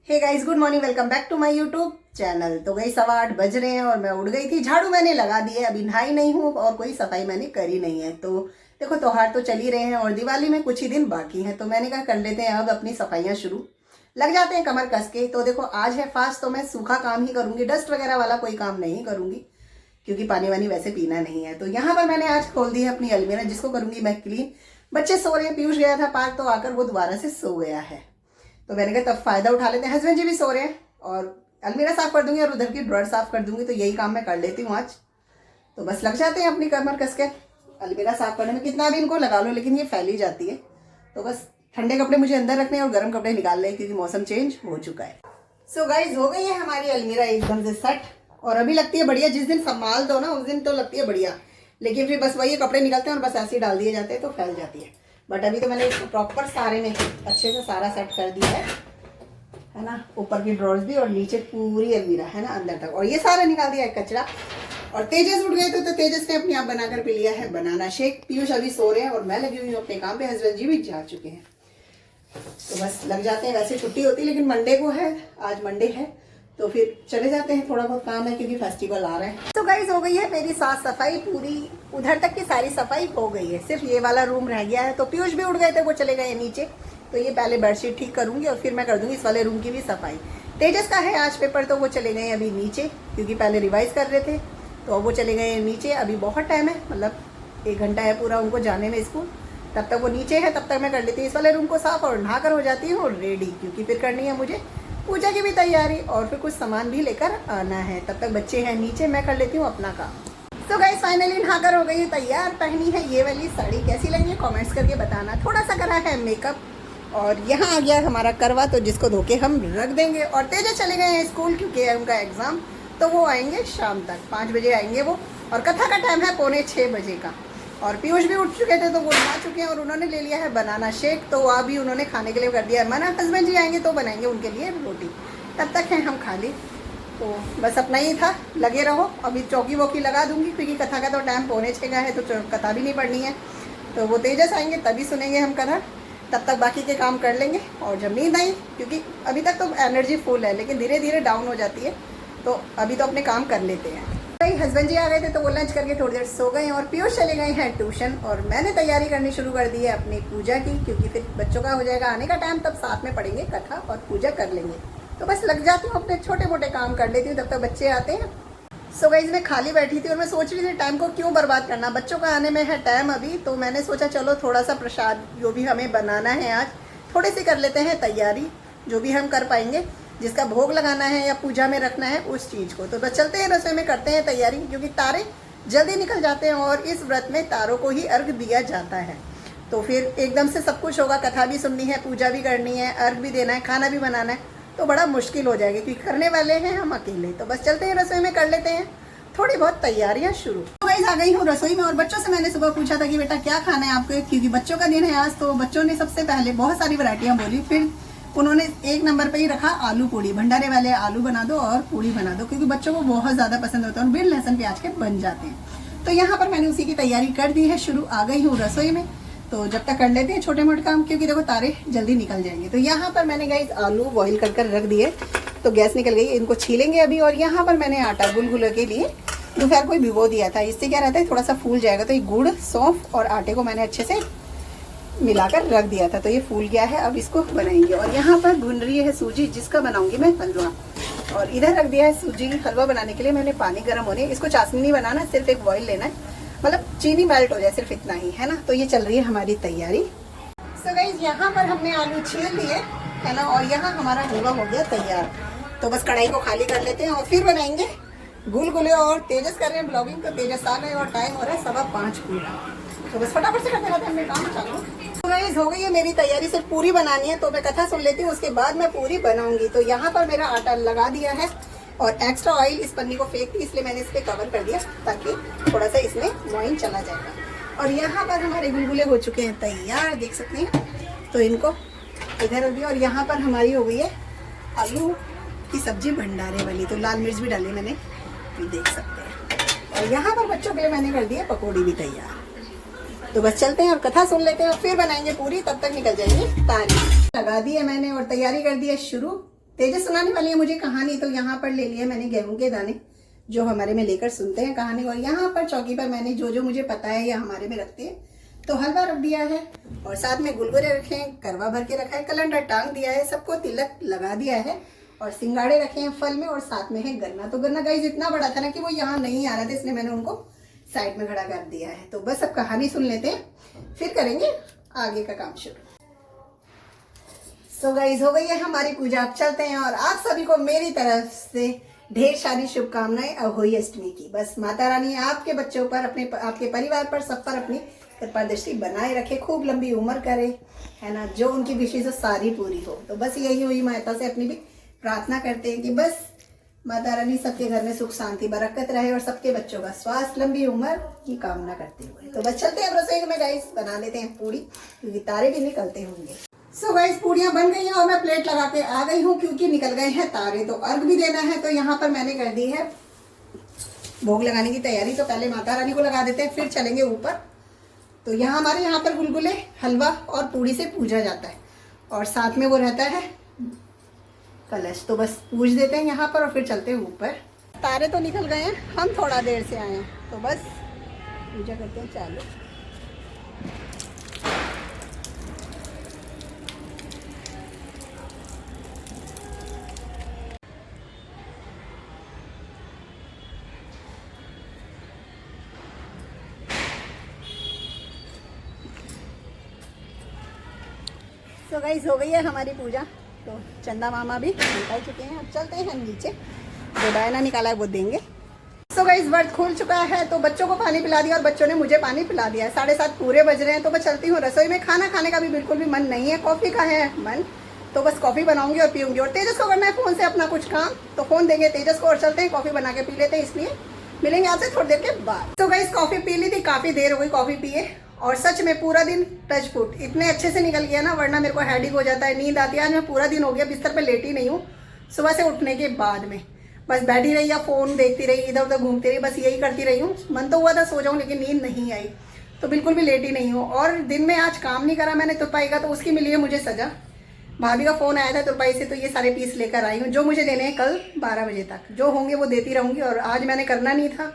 Hey guys, good morning, welcome back to my YouTube channel. तो गई 8:15 बज रहे हैं और मैं उठ गई थी। झाड़ू मैंने लगा दी है, अभी नहाई नहीं हूँ और कोई सफाई मैंने करी नहीं है। तो देखो, त्योहार तो चल ही रहे हैं और दिवाली में कुछ ही दिन बाकी हैं, तो मैंने कहा कर लेते हैं अब अपनी सफाइयाँ शुरू। लग जाते हैं कमर कस के। तो देखो, आज है फास्ट, तो मैं सूखा काम ही करूंगी, डस्ट वगैरह वाला कोई काम नहीं करूंगी क्योंकि पानी वानी वैसे पीना नहीं है। तो यहाँ पर मैंने आज खोल दी है अपनी अलमीरा, जिसको करूंगी मैं क्लीन। बच्चे सो रहे हैं, पीयूष गया था पार्क तो आकर वो दोबारा से सो गया है, तो मैंने कहा तब फायदा उठा लेते हैं। हस्बैंड जी भी सो रहे हैं और अलमीरा साफ कर दूंगी और उधर की ड्रॉअर साफ कर दूंगी। तो यही काम मैं कर लेती हूँ आज। तो बस लग जाते हैं अपनी कमर कस के अलमीरा साफ करने में। कितना भी इनको लगा लो लेकिन ये फैली जाती है। तो बस ठंडे कपड़े मुझे अंदर रखने हैं और गर्म कपड़े निकाल लें क्योंकि मौसम चेंज हो चुका है। सो गाइज, हो गई है हमारी अलमीरा एकदम से सेट और अभी लगती है बढ़िया। जिस दिन संभाल दो ना उस दिन तो लगती है बढ़िया, लेकिन फिर बस वही कपड़े निकलते हैं और बस ऐसे ही डाल दिए जाते हैं तो फैल जाती है। बट अभी तो मैंने इसको प्रॉपर सारे में अच्छे से सारा सेट कर दिया है ना। ऊपर की ड्रॉर्स भी और नीचे पूरी अलमीरा है ना अंदर तक, और ये सारा निकाल दिया है कचरा। और तेजस उठ गए थे तो तेजस ने अपने आप बनाकर पी लिया है बनाना शेक। पीयूष अभी सो रहे हैं और मैं लगी हुई हूँ अपने काम पे। हस्बैंड जी भी जा चुके हैं, तो बस लग जाते हैं। वैसे छुट्टी होती लेकिन मंडे को है, आज मंडे है तो फिर चले जाते हैं। थोड़ा बहुत काम है क्योंकि फेस्टिवल आ रहा है। तो गाइस, हो गई है मेरी साफ सफाई पूरी। उधर तक की सारी सफाई हो गई है, सिर्फ ये वाला रूम रह गया है। तो पीयूष भी उठ गए थे, वो चले गए नीचे। तो ये पहले बेडशीट ठीक करूंगी और फिर मैं कर दूंगी इस वाले रूम की भी सफाई। तेजस का है आज पेपर तो वो चले गए अभी नीचे क्योंकि पहले रिवाइज कर रहे थे, तो वो चले गए नीचे। अभी बहुत टाइम है, मतलब 1 घंटा है पूरा उनको जाने में स्कूल। तब तक वो नीचे है, तब तक मैं कर लेती हूँ इस वाले रूम को साफ और नहा कर हो जाती हूँ रेडी, क्योंकि फिर करनी है मुझे पूजा की भी तैयारी और फिर कुछ सामान भी लेकर आना है। तब तक बच्चे हैं नीचे, मैं कर लेती हूँ अपना काम। तो गाइस, फाइनली नहाकर हो गई है तैयार। पहनी है ये वाली साड़ी, कैसी लगी है कमेंट्स करके बताना। थोड़ा सा करा है मेकअप और यहाँ आ गया हमारा करवा, तो जिसको धोके हम रख देंगे। और तेजस चले गए हैं स्कूल क्योंकि है उनका एग्जाम, तो वो आएंगे शाम तक 5 बजे आएंगे वो। और कथा का टाइम है 5:45 बजे का। और पीयूष भी उठ चुके थे तो वो नहा चुके हैं और उन्होंने ले लिया है बनाना शेक, तो अभी उन्होंने खाने के लिए कर दिया है मना। हस्बैंड जी आएंगे तो बनाएंगे उनके लिए रोटी, तब तक हैं हम खाली। तो बस अपना ही था, लगे रहो। अभी चौकी वौकी लगा दूंगी क्योंकि कथा का तो टाइम 5:45 का है, तो कथा भी नहीं पढ़नी है। तो वो तेजस आएंगे तभी सुनेंगे हम कथा, तब तक बाकी के काम कर लेंगे। और जब नींद आई, क्योंकि अभी तक तो एनर्जी फुल है लेकिन धीरे धीरे डाउन हो जाती है, तो अभी तो अपने काम कर लेते हैं। हस्बैंड जी आ गए थे तो वो लंच करके थोड़ी देर सो गए और पीयूष चले गए हैं ट्यूशन। और मैंने तैयारी करनी शुरू कर दी है अपनी पूजा की, क्योंकि फिर बच्चों का हो जाएगा आने का टाइम, तब साथ में पढ़ेंगे कथा और पूजा कर लेंगे। तो बस लग जाती हूँ, अपने छोटे मोटे काम कर लेती हूँ तब तक बच्चे आते हैं। सो गाइस, मैं खाली बैठी थी और मैं सोच रही थी टाइम को क्यों बर्बाद करना, बच्चों का आने में है टाइम अभी। तो मैंने सोचा चलो थोड़ा सा प्रसाद जो भी हमें बनाना है आज, थोड़ी सी कर लेते हैं तैयारी, जो भी हम कर पाएंगे, जिसका भोग लगाना है या पूजा में रखना है उस चीज़ को। तो बस चलते हैं रसोई में, करते हैं तैयारी, क्योंकि तारे जल्दी निकल जाते हैं और इस व्रत में तारों को ही अर्घ दिया जाता है। तो फिर एकदम से सब कुछ होगा, कथा भी सुननी है, पूजा भी करनी है, अर्घ भी देना है, खाना भी बनाना है, तो बड़ा मुश्किल हो जाएगा क्योंकि करने वाले हैं हम अकेले। तो बस चलते हैं रसोई में, कर लेते हैं थोड़ी बहुत तैयारियां शुरू। तो गाइस, आ गई हूँ रसोई में और बच्चों से मैंने सुबह पूछा था कि बेटा क्या खाना है आपको, क्योंकि बच्चों का दिन है आज। तो बच्चों ने सबसे पहले बहुत सारी वैरायटियां बोली, फिर उन्होंने 1 नंबर पे ही रखा आलू पूड़ी। भंडारे वाले आलू बना दो और पूड़ी बना दो, क्योंकि बच्चों को बहुत ज़्यादा पसंद होता है और बिन लहसुन प्याज के बन जाते हैं। तो यहाँ पर मैंने उसी की तैयारी कर दी है शुरू। आ गई हूँ रसोई में, तो जब तक कर लेते हैं छोटे मोटे काम, क्योंकि देखो तारे जल्दी निकल जाएंगे। तो यहाँ पर मैंने गाइस आलू बॉईल कर रख दिए, तो गैस निकल गई, इनको छीलेंगे अभी। और यहाँ पर मैंने आटा गुलगुले के लिए दोपहर को भिगो दिया था, इससे क्या रहता है थोड़ा सा फूल जाएगा। तो ये गुड़, सौंफ और आटे को मैंने अच्छे से मिलाकर रख दिया था, तो ये फूल गया है। अब इसको बनाएंगे। और यहाँ पर भुन रही है सूजी, जिसका बनाऊंगी मैं हलवा। और इधर रख दिया है सूजी हलवा बनाने के लिए मैंने पानी गर्म होने। इसको चाशनी नहीं बनाना, सिर्फ एक बॉईल लेना है, मतलब चीनी मेल्ट हो जाए, सिर्फ इतना ही है ना। तो ये चल रही है हमारी तैयारी। सो गाइस, यहाँ पर हमने आलू छील लिए है ना, और यहाँ हमारा हलवा हो गया तैयार। तो बस कढ़ाई को खाली कर लेते हैं और फिर बनाएंगे गुलगुले। और तेजस कर रहे हैं ब्लॉगिंग, तो तेजस आ गए और टाइम हो रहा है 5:15 पूरा। तो बस फटाफट से करते रहते हैं अपने काम चालू। तो गाइस, हो गई है मेरी तैयारी, सिर्फ पूरी बनानी है। तो मैं कथा सुन लेती हूँ, उसके बाद मैं पूरी बनाऊंगी। तो यहाँ पर मेरा आटा लगा दिया है और एक्स्ट्रा ऑयल इस पन्नी को फेंक दी, इसलिए मैंने इस पर कवर कर दिया ताकि थोड़ा सा इसमें मॉइन चला जाएगा। और यहाँ पर हमारे गुलगुले हो चुके हैं तैयार, देख सकते हैं। तो इनको इधर हो गया। और यहाँ पर हमारी हो गई है आलू की सब्जी भंडारे वाली, तो लाल मिर्च भी डाली मैंने, भी देख सकते हैं। और यहाँ पर बच्चों के लिए मैंने कर दिया पकौड़ी भी तैयार। तो बस चलते हैं और कथा सुन लेते हैं और फिर बनाएंगे पूरी, तब तक निकल जाएंगे तारे। लगा दी है मैंने और तैयारी कर दी है शुरू। तेजस सुनाने वाली है मुझे कहानी। तो यहाँ पर ले लिया मैंने गेहूं के दाने जो हमारे में लेकर सुनते हैं कहानी, और यहाँ पर चौकी पर मैंने जो जो मुझे पता है या हमारे में रखते हैं, तो हलवा रख दिया है और साथ में गुलगुले रखे हैं, करवा भर के रखा है, कैलेंडर टांग दिया है, सबको तिलक लगा दिया है और सिंगाड़े रखे हैं फल में, और साथ में है गन्ना। तो गन्ना गाइस इतना बड़ा था ना कि वो यहाँ नहीं आ रहा था, इसलिए मैंने उनको साइड में खड़ा कर दिया है। तो बस अब कहानी सुन लेते हैं, फिर करेंगे आगे का काम शुरू। सो गाइस हो गई है हमारी पूजा, अब चलते हैं। और आप सभी को मेरी तरफ से ढेर सारी शुभकामनाएं अहोई अष्टमी की। बस माता रानी आपके बच्चों पर, अपने आपके परिवार पर, सब पर अपनी कृपा दृष्टि बनाए रखे, खूब लंबी उम्र करे, है ना, जो उनकी विशेष सारी पूरी हो। तो बस यही हुई माता से अपनी भी प्रार्थना करते हैं कि बस माता रानी सबके घर में सुख शांति बरकत रहे और सबके बच्चों का स्वास्थ्य लंबी उम्र की कामना करते हुए। तो बस चलते हैं रसोई में गाइस, बना लेते हैं पूड़ी, क्योंकि तारे भी निकलते होंगे। सो गाइस पूड़ियाँ बन गई हैं और मैं प्लेट लगा के आ गई हूँ, क्योंकि निकल गए हैं तारे, तो अर्घ भी देना है। तो यहाँ पर मैंने कर दी है भोग लगाने की तैयारी। तो पहले माता रानी को लगा देते हैं, फिर चलेंगे ऊपर। तो यहाँ हमारे यहाँ पर गुलगुले, हलवा और पूड़ी से पूजा जाता है, और साथ में वो रहता है कलश। तो बस पूज देते हैं यहाँ पर और फिर चलते हैं ऊपर। तारे तो निकल गए हैं, हम थोड़ा देर से आए हैं, तो बस पूजा करते हैं चालू। तो गाइस हो गई है हमारी पूजा, तो चंदा मामा भी निकल चुके हैं। अब चलते हैं नीचे, जो डायना निकाला है वो देंगे। सो गाइस व्रत खुल चुका है, तो बच्चों को पानी पिला दिया और बच्चों ने मुझे पानी पिला दिया है। 7:30 पूरे बज रहे हैं। तो मैं चलती हूँ रसोई में। खाना खाने का भी बिल्कुल भी मन नहीं है, कॉफ़ी का है मन, तो बस कॉफ़ी बनाऊंगी और पीऊंगी। और तेजस को करना है फ़ोन से अपना कुछ काम, तो फ़ोन देंगे तेजस को और चलते हैं कॉफ़ी बना के पी लेते हैं। इसलिए मिलेंगे आपसे थोड़ी देर के बाद। तो गाइस कॉफ़ी पी ली थी, काफ़ी देर हो गई कॉफ़ी पिए, और सच में पूरा दिन टच फुट इतने अच्छे से निकल गया ना, वरना मेरे को हेडेक हो जाता है, नींद आती है। आज मैं पूरा दिन हो गया बिस्तर पे लेटी नहीं हूँ, सुबह से उठने के बाद में बस बैठी रही या फ़ोन देखती रही, इधर उधर घूमती रही, बस यही करती रही हूँ। मन तो हुआ था सो जाऊँ, लेकिन नींद नहीं आई, तो बिल्कुल भी लेटी नहीं हूँ। और दिन में आज काम नहीं करा मैंने तुरपाई का, तो उसकी मिली है मुझे सजा। भाभी का फ़ोन आया था तुरपाई से, तो ये सारे पीस लेकर आई हूँ, जो मुझे देने हैं कल 12 बजे तक। जो होंगे वो देती रहूँगी। और आज मैंने करना नहीं था,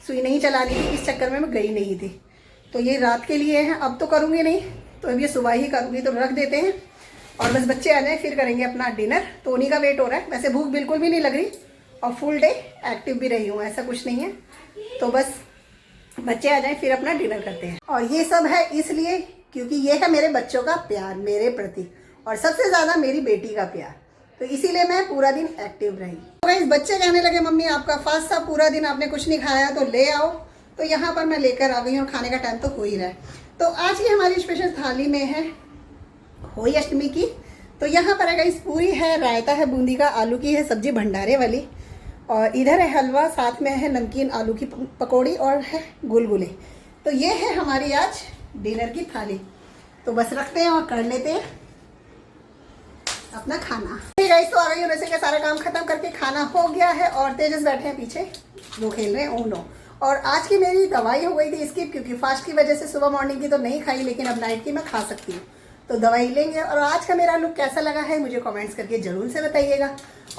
सुई नहीं चलानी थी, इस चक्कर में मैं गई नहीं थी। तो ये रात के लिए है, अब तो करूँगी नहीं, तो अब ये सुबह ही करूँगी। तो रख देते हैं और बस बच्चे आ जाए फिर करेंगे अपना डिनर। तो उन्हीं का वेट हो रहा है। वैसे भूख बिल्कुल भी नहीं लग रही और फुल डे एक्टिव भी रही हूँ, ऐसा कुछ नहीं है। तो बस बच्चे आ जाए फिर अपना डिनर करते हैं। और ये सब है इसलिए क्योंकि ये है मेरे बच्चों का प्यार मेरे प्रति, और सबसे ज़्यादा मेरी बेटी का प्यार, तो इसीलिए मैं पूरा दिन एक्टिव रही। तो इस बच्चे कहने लगे मम्मी आपका फास्ट था, पूरा दिन आपने कुछ नहीं खाया, तो ले आओ। तो यहाँ पर मैं लेकर आ गई और खाने का टाइम तो हो ही रहा है। तो आज की हमारी स्पेशल थाली में है होली अष्टमी की। तो यहाँ पर है पूरी है, रायता है बूंदी का, आलू की है सब्जी भंडारे वाली, और इधर है हलवा, साथ में है नमकीन आलू की पकौड़ी और है गुलगुले। तो ये है हमारी आज डिनर की थाली। तो बस रखते हैं और कर लेते हैं अपना खाना। गाइस तो आ गई हूँ, वैसे का सारा काम खत्म करके खाना हो गया है, और तेजस बैठे हैं पीछे, वो खेल रहे हैं ऊनो। और आज की मेरी दवाई हो गई थी स्किप, क्योंकि फास्ट की वजह से सुबह मॉर्निंग की तो नहीं खाई, लेकिन अब नाइट की मैं खा सकती हूँ। तो दवाई लेंगे। और आज का मेरा लुक कैसा लगा है मुझे कमेंट्स करके जरूर से बताइएगा।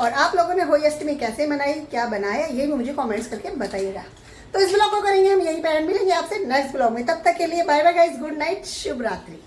और आप लोगों ने होली अष्टमी कैसे मनाई, क्या बनाया, ये भी मुझे कमेंट्स करके बताइएगा। तो इस ब्लॉग को करेंगे हम यहीं पे एंड, मिलेंगे आपसे नेक्स्ट ब्लॉग में। तब तक के लिए bye bye guys, good night, शुभ रात्रि।